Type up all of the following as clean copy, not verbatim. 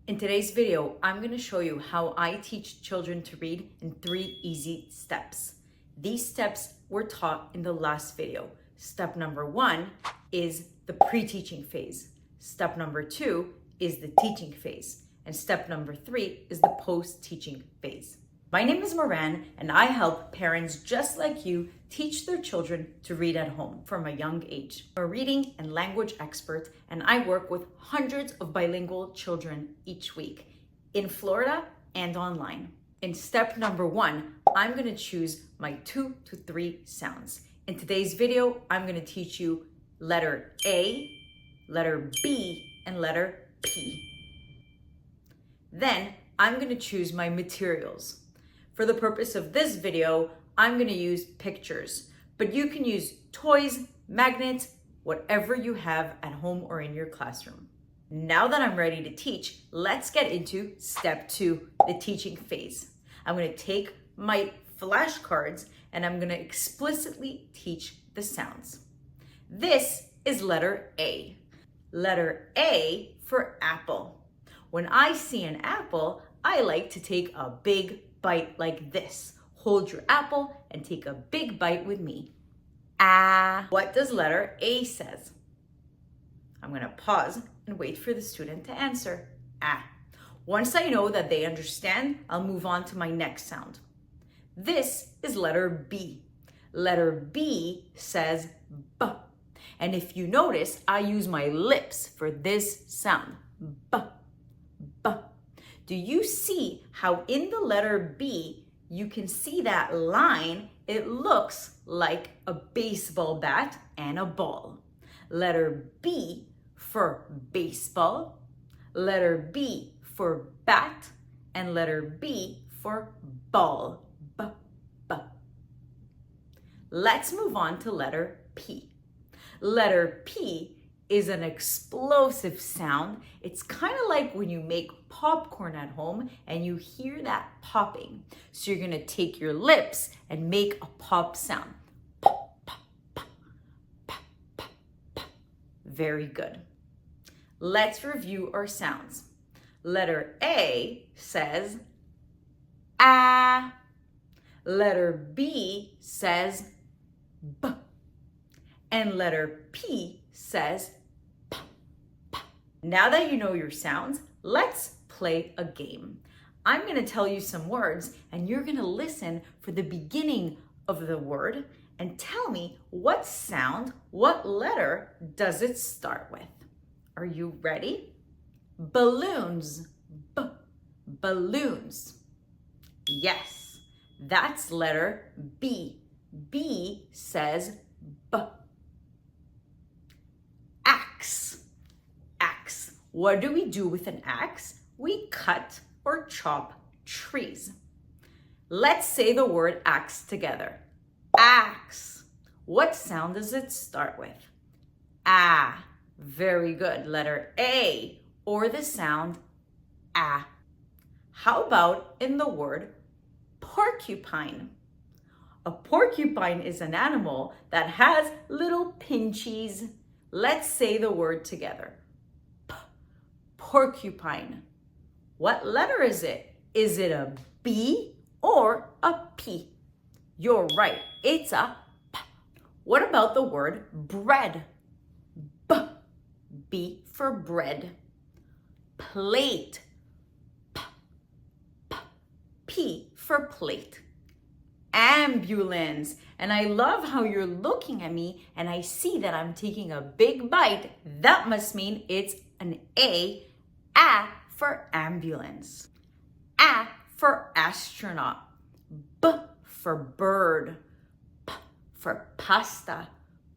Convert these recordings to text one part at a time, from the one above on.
In today's video, I'm going to show you how I teach children to read in 3 easy steps. These steps were taught in the last video. Step number 1 is the pre-teaching phase. Step number 2 is the teaching phase. And step number 3 is the post-teaching phase. My name is Moran, and I help parents just like you teach their children to read at home from a young age. I'm a reading and language expert, and I work with hundreds of bilingual children each week in Florida and online. In step number 1, I'm going to choose my 2 to 3 sounds. In today's video, I'm going to teach you letter A, letter B, and letter P. Then I'm going to choose my materials. For the purpose of this video, I'm going to use pictures, but you can use toys, magnets, whatever you have at home or in your classroom. Now that I'm ready to teach, let's get into step 2, the teaching phase. I'm going to take my flashcards and I'm going to explicitly teach the sounds. This is letter A. Letter A for apple. When I see an apple, I like to take a big bite like this. Hold your apple and take a big bite with me. Ah. What does letter A says? I'm going to pause and wait for the student to answer. Ah. Once I know that they understand, I'll move on to my next sound. This is letter B. Letter B says B. And if you notice, I use my lips for this sound. B. B. Do you see how in the letter B, you can see that line? It looks like a baseball bat and a ball. Letter B for baseball, letter B for bat, and letter B for ball. B, B. Let's move on to letter P. Letter P is an explosive sound. It's kind of like when you make popcorn at home and you hear that popping. So you're gonna take your lips and make a pop sound. Pop, pop, pop, pop, pop, pop. Very good. Let's review our sounds. Letter A says ah. Letter B says B. And letter P says P, P. Now that you know your sounds, let's play a game. I'm going to tell you some words and you're going to listen for the beginning of the word and tell me what sound, what letter does it start with. Are you ready? Balloons. B. Balloons. Yes, that's letter B. B says B. Axe. Axe. What do we do with an axe? We cut or chop trees. Let's say the word axe together. Axe. What sound does it start with? Ah. Very good. Letter A, or the sound ah. How about in the word porcupine? A porcupine is an animal that has little pinchies. Let's say the word together. Porcupine. What letter is it? Is it a B or a P? You're right. It's a P. What about the word bread? B. B for bread. Plate. P. P. P for plate. Ambulance. And I love how you're looking at me and I see that I'm taking a big bite. That must mean it's an A for ambulance. A for astronaut. B for bird. P for pasta.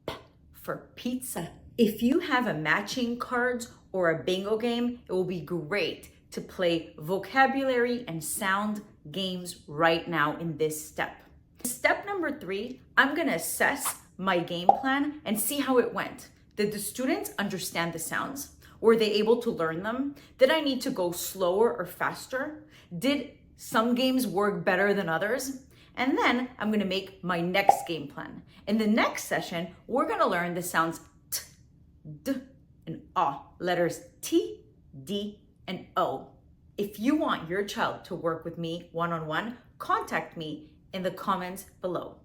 P for pizza. If you have a matching cards or a bingo game, it will be great to play vocabulary and sound games right now in this step. Step number 3, I'm going to assess my game plan and see how it went. Did the students understand the sounds? Were they able to learn them? Did I need to go slower or faster? Did some games work better than others? And then I'm going to make my next game plan. In the next session, we're going to learn the sounds T, D, and A. Letters T, D, and O. If you want your child to work with me one-on-one, contact me in the comments below.